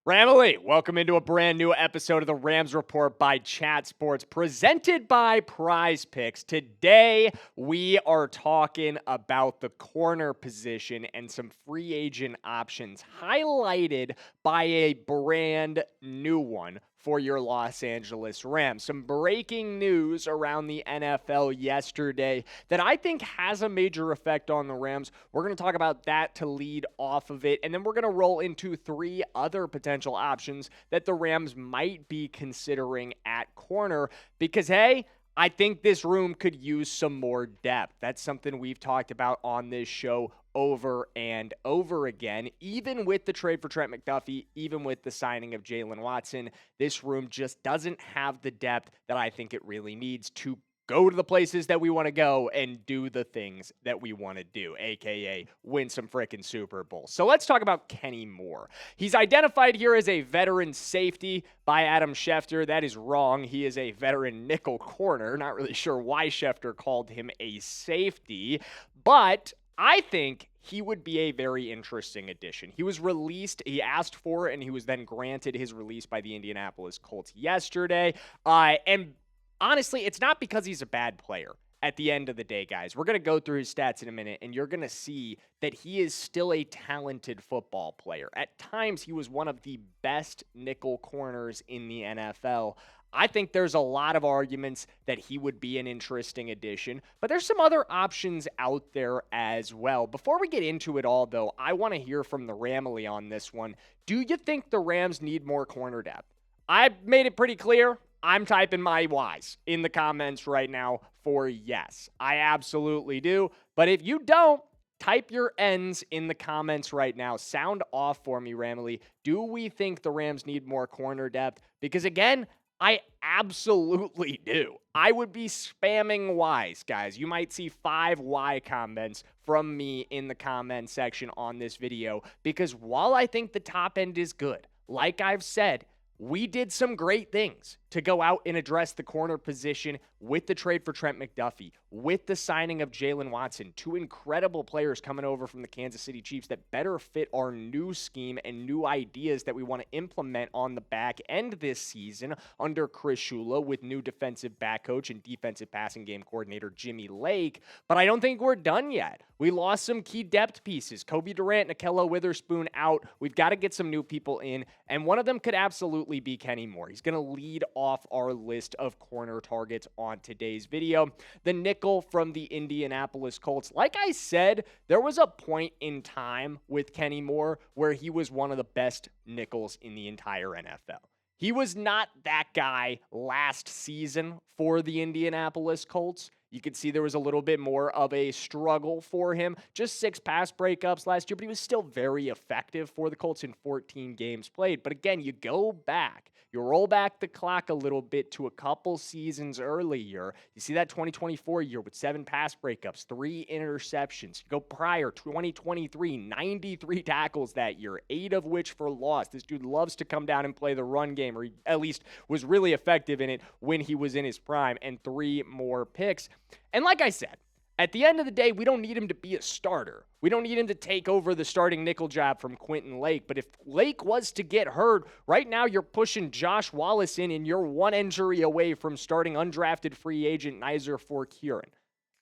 Ramily, welcome into a brand new episode of the Rams Report by Chat Sports, presented by PrizePicks. Today, we are talking about the corner position and some free agent options, highlighted by a brand new one for your Los Angeles Rams. Some breaking news around the NFL yesterday that I think has a major effect on the Rams. We're going to talk about that to lead off of it, and then we're going to roll into three other potential options that the Rams might be considering at corner because, hey, I think this room could use some more depth. That's something we've talked about on this show over and over again. Even with the trade for Trent McDuffie, even with the signing of Jalen Watson, this room just doesn't have the depth that I think it really needs to go to the places that we want to go and do the things that we want to do, aka win some frickin' Super Bowls. So let's talk about Kenny Moore. He's identified here as a veteran safety by Adam Schefter. That is wrong. He is a veteran nickel corner. Not really sure why Schefter called him a safety, but I think he would be a very interesting addition. He was released, he asked for it, and he was then granted his release by the Indianapolis Colts yesterday. And honestly, it's not because he's a bad player. At the end of the day, guys, we're going to go through his stats in a minute, and you're going to see that he is still a talented football player. At times, he was one of the best nickel corners in the NFL. I think there's a lot of arguments that he would be an interesting addition, but there's some other options out there as well. Before we get into it all, though, I want to hear from the Ramily on this one. Do you think the Rams need more corner depth? I've made it pretty clear. I'm typing my Y's in the comments right now for yes. I absolutely do. But if you don't, type your N's in the comments right now. Sound off for me, Ramily. Do we think the Rams need more corner depth? Because again, I absolutely do. I would be spamming Y's, guys. You might see 5 Y comments from me in the comment section on this video because while I think the top end is good, like I've said, we did some great things to go out and address the corner position with the trade for Trent McDuffie, with the signing of Jalen Watson, 2 incredible players coming over from the Kansas City Chiefs that better fit our new scheme and new ideas that we want to implement on the back end this season under Chris Shula with new defensive back coach and defensive passing game coordinator Jimmy Lake. But I don't think we're done yet. We lost some key depth pieces. Kobe Durant, Nikello Witherspoon out. We've got to get some new people in, and one of them could absolutely be Kenny Moore. He's going to lead off our list of corner targets on today's video. The nickel from the Indianapolis Colts. Like I said, there was a point in time with Kenny Moore where he was one of the best nickels in the entire NFL. He was not that guy last season for the Indianapolis Colts. You could see there was a little bit more of a struggle for him. Just 6 pass breakups last year, but he was still very effective for the Colts in 14 games played. But again, you go back, you roll back the clock a little bit to a couple seasons earlier. You see that 2024 year with 7 pass breakups, 3 interceptions. You go prior, 2023, 93 tackles that year, 8 of which for loss. This dude loves to come down and play the run game, or he at least was really effective in it when he was in his prime, and 3 more picks. And like I said, at the end of the day, we don't need him to be a starter. We don't need him to take over the starting nickel job from Quentin Lake. But if Lake was to get hurt, right now you're pushing Josh Wallace in and you're 1 injury away from starting undrafted free agent Nizer Forkieran.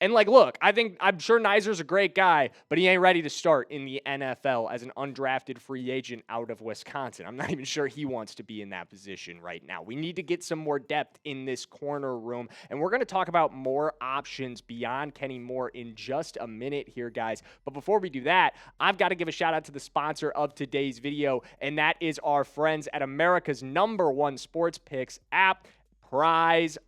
And look, I'm sure Nizer's a great guy, but he ain't ready to start in the NFL as an undrafted free agent out of Wisconsin. I'm not even sure he wants to be in that position right now. We need to get some more depth in this corner room, and we're going to talk about more options beyond Kenny Moore in just a minute here, guys. But before we do that, I've got to give a shout out to the sponsor of today's video, and that is our friends at America's #1 sports picks app, PrizePicks.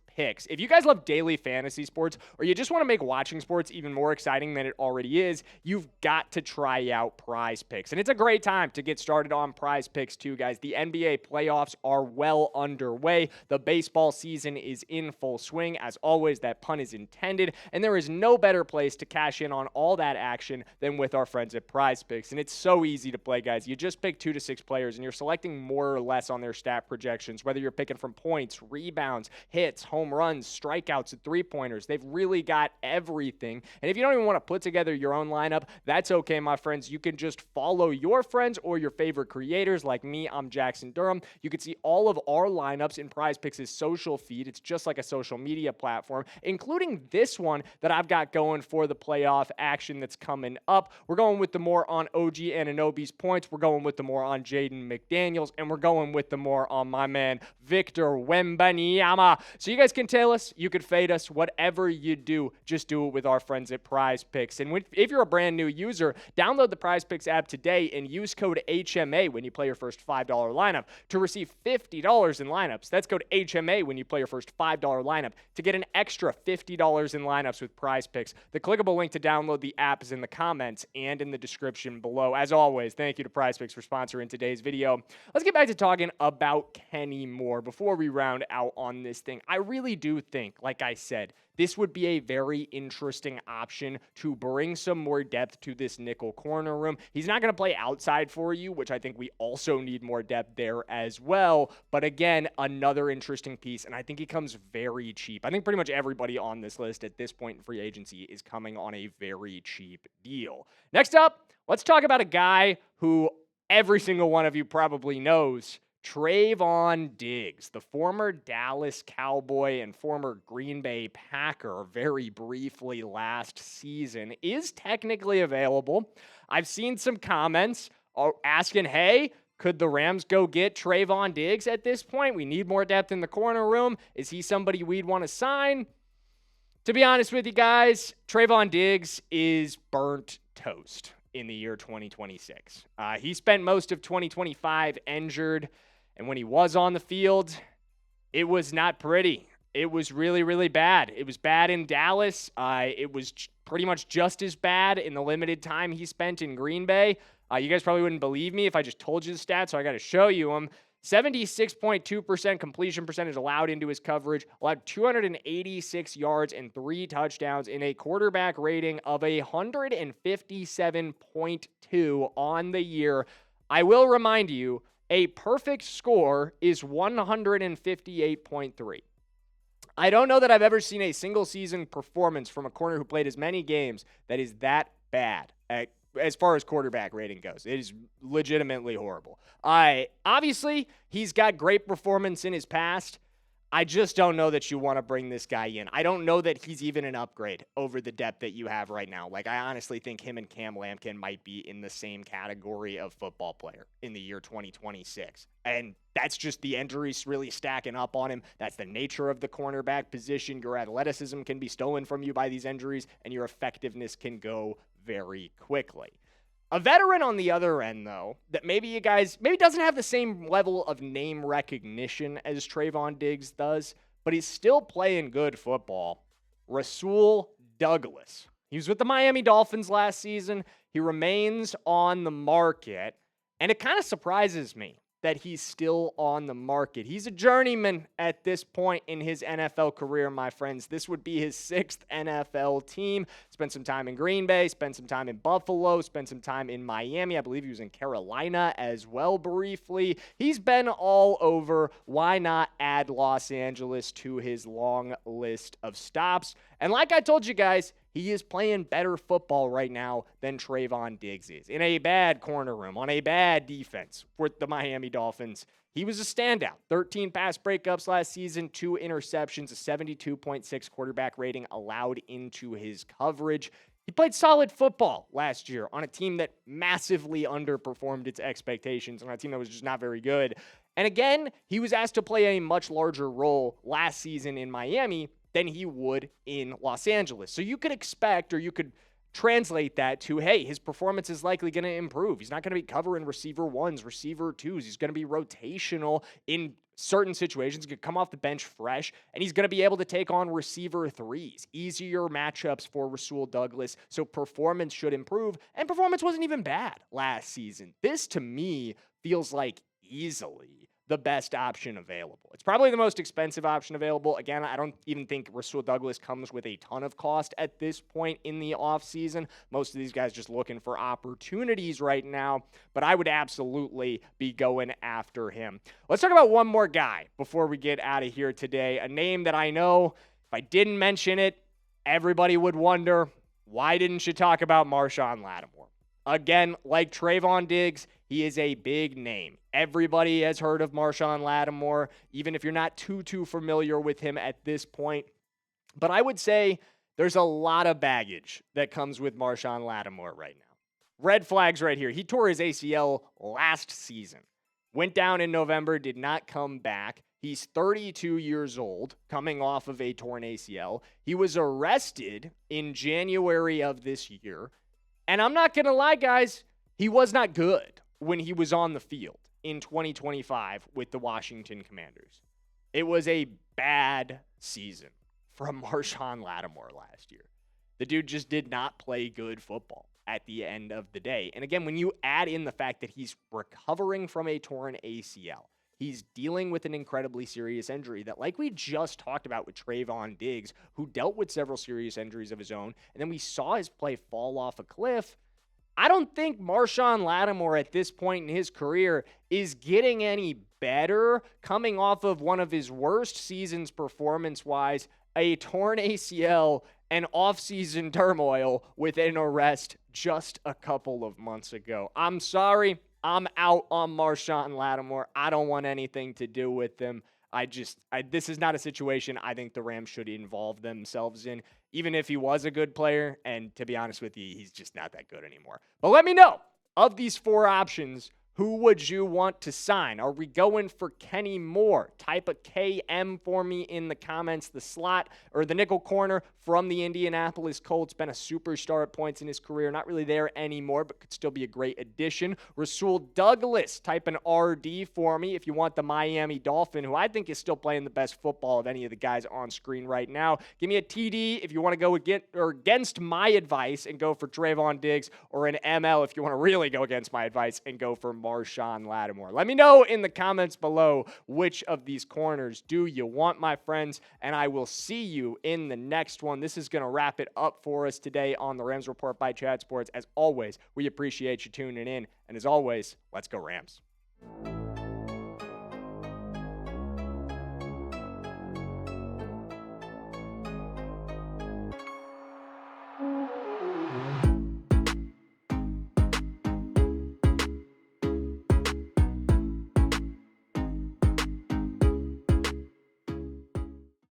If you guys love daily fantasy sports, or you just want to make watching sports even more exciting than it already is, you've got to try out PrizePicks. And it's a great time to get started on PrizePicks too, guys. The NBA playoffs are well underway. The baseball season is in full swing. As always, that pun is intended. And there is no better place to cash in on all that action than with our friends at PrizePicks. And it's so easy to play, guys. You just pick 2 to 6 players, and you're selecting more or less on their stat projections, whether you're picking from points, rebounds, hits, home home runs, strikeouts, and three-pointers. They've really got everything. And if you don't even want to put together your own lineup, that's okay, my friends. You can just follow your friends or your favorite creators. Like me, I'm Jackson Durham. You can see all of our lineups in PrizePicks' social feed. It's just like a social media platform, including this one that I've got going for the playoff action that's coming up. We're going with the more on OG Anunoby's points. We're going with the more on Jaden McDaniels, and we're going with the more on my man Victor Wembanyama. So you guys can tell us, you could fade us, whatever you do, just do it with our friends at PrizePicks. And if you're a brand new user, download the PrizePicks app today and use code HMA when you play your first $5 lineup to receive $50 in lineups. That's code HMA when you play your first $5 lineup to get an extra $50 in lineups with PrizePicks. The clickable link to download the app is in the comments and in the description below. As always, thank you to PrizePicks for sponsoring today's video. Let's get back to talking about Kenny Moore before we round out on this thing. I really do think, like I said, this would be a very interesting option to bring some more depth to this nickel corner room. He's not going to play outside for you, which I think we also need more depth there as well. But again, another interesting piece, and I think he comes very cheap. I think pretty much everybody on this list at this point in free agency is coming on a very cheap deal. Next up, let's talk about a guy who every single one of you probably knows, Trayvon Diggs, the former Dallas Cowboy and former Green Bay Packer very briefly last season, is technically available. I've seen some comments asking, hey, could the Rams go get Trayvon Diggs at this point? We need more depth in the corner room. Is he somebody we'd want to sign? To be honest with you guys, Trayvon Diggs is burnt toast in the year 2026. He spent most of 2025 injured. And when he was on the field, it was not pretty. It was really, really bad. It was bad in Dallas. It was pretty much just as bad in the limited time he spent in Green Bay. You guys probably wouldn't believe me if I just told you the stats, so I got to show you them. 76.2% completion percentage allowed into his coverage, allowed 286 yards and 3 touchdowns in a quarterback rating of 157.2 on the year. I will remind you, a perfect score is 158.3. I don't know that I've ever seen a single season performance from a corner who played as many games that is that bad as far as quarterback rating goes. It is legitimately horrible. Obviously, he's got great performance in his past. I just don't know that you want to bring this guy in. I don't know that he's even an upgrade over the depth that you have right now. Like, I honestly think him and Cam Lampkin might be in the same category of football player in the year 2026. And that's just the injuries really stacking up on him. That's the nature of the cornerback position. Your athleticism can be stolen from you by these injuries, and your effectiveness can go very quickly. A veteran on the other end, though, that maybe doesn't have the same level of name recognition as Trayvon Diggs does, but he's still playing good football. Rasul Douglas. He was with the Miami Dolphins last season. He remains on the market, and it kind of surprises me that he's still on the market. He's a journeyman at this point in his NFL career, my friends. This would be his 6th NFL team. Spent some time in Green Bay, spent some time in Buffalo, spent some time in Miami. I believe he was in Carolina as well briefly. He's been all over. Why not add Los Angeles to his long list of stops? And like I told you guys, he is playing better football right now than Trayvon Diggs is. In a bad corner room, on a bad defense for the Miami Dolphins, he was a standout. 13 pass breakups last season, 2 interceptions, a 72.6 quarterback rating allowed into his coverage. He played solid football last year on a team that massively underperformed its expectations, on a team that was just not very good. And again, he was asked to play a much larger role last season in Miami than he would in Los Angeles. So you could expect, or you could translate that to, hey, his performance is likely going to improve. He's not going to be covering receiver 1s, receiver 2s. He's going to be rotational in certain situations. He's going to come off the bench fresh, and he's going to be able to take on receiver 3s. Easier matchups for Rasul Douglas, so performance should improve, and performance wasn't even bad last season. This, to me, feels like easily the best option available. It's probably the most expensive option available. Again, I don't even think Rasul Douglas comes with a ton of cost at this point in the offseason. Most of these guys just looking for opportunities right now, but I would absolutely be going after him. Let's talk about one more guy before we get out of here today. A name that I know if I didn't mention it, everybody would wonder, why didn't you talk about Marshon Lattimore? Again, like Trayvon Diggs, he is a big name. Everybody has heard of Marshon Lattimore, even if you're not too familiar with him at this point. But I would say there's a lot of baggage that comes with Marshon Lattimore right now. Red flags right here. He tore his ACL last season. Went down in November, did not come back. He's 32 years old, coming off of a torn ACL. He was arrested in January of this year. And I'm not going to lie, guys, he was not good when he was on the field in 2025 with the Washington Commanders. It was a bad season from Marshon Lattimore last year. The dude just did not play good football at the end of the day. And again, when you add in the fact that he's recovering from a torn ACL, he's dealing with an incredibly serious injury that, like we just talked about with Trayvon Diggs, who dealt with several serious injuries of his own, and then we saw his play fall off a cliff. I don't think Marshon Lattimore at this point in his career is getting any better coming off of one of his worst seasons performance-wise, a torn ACL, and off-season turmoil with an arrest just a couple of months ago. I'm sorry. I'm out on Marshon Lattimore. I don't want anything to do with him. This is not a situation I think the Rams should involve themselves in, even if he was a good player. And to be honest with you, he's just not that good anymore. But let me know, of these four options, who would you want to sign? Are we going for Kenny Moore? Type a KM for me in the comments. The slot or the nickel corner from the Indianapolis Colts. Been a superstar at points in his career. Not really there anymore, but could still be a great addition. Rasul Douglas. Type an RD for me if you want the Miami Dolphin, who I think is still playing the best football of any of the guys on screen right now. Give me a TD if you want to go against my advice and go for Trevon Diggs, or an ML if you want to really go against my advice and go for Marshon Lattimore. Let me know in the comments below which of these corners do you want, my friends, and I will see you in the next one. This is going to wrap it up for us today on the Rams Report by Chat Sports. As always, we appreciate you tuning in, and as always, let's go Rams.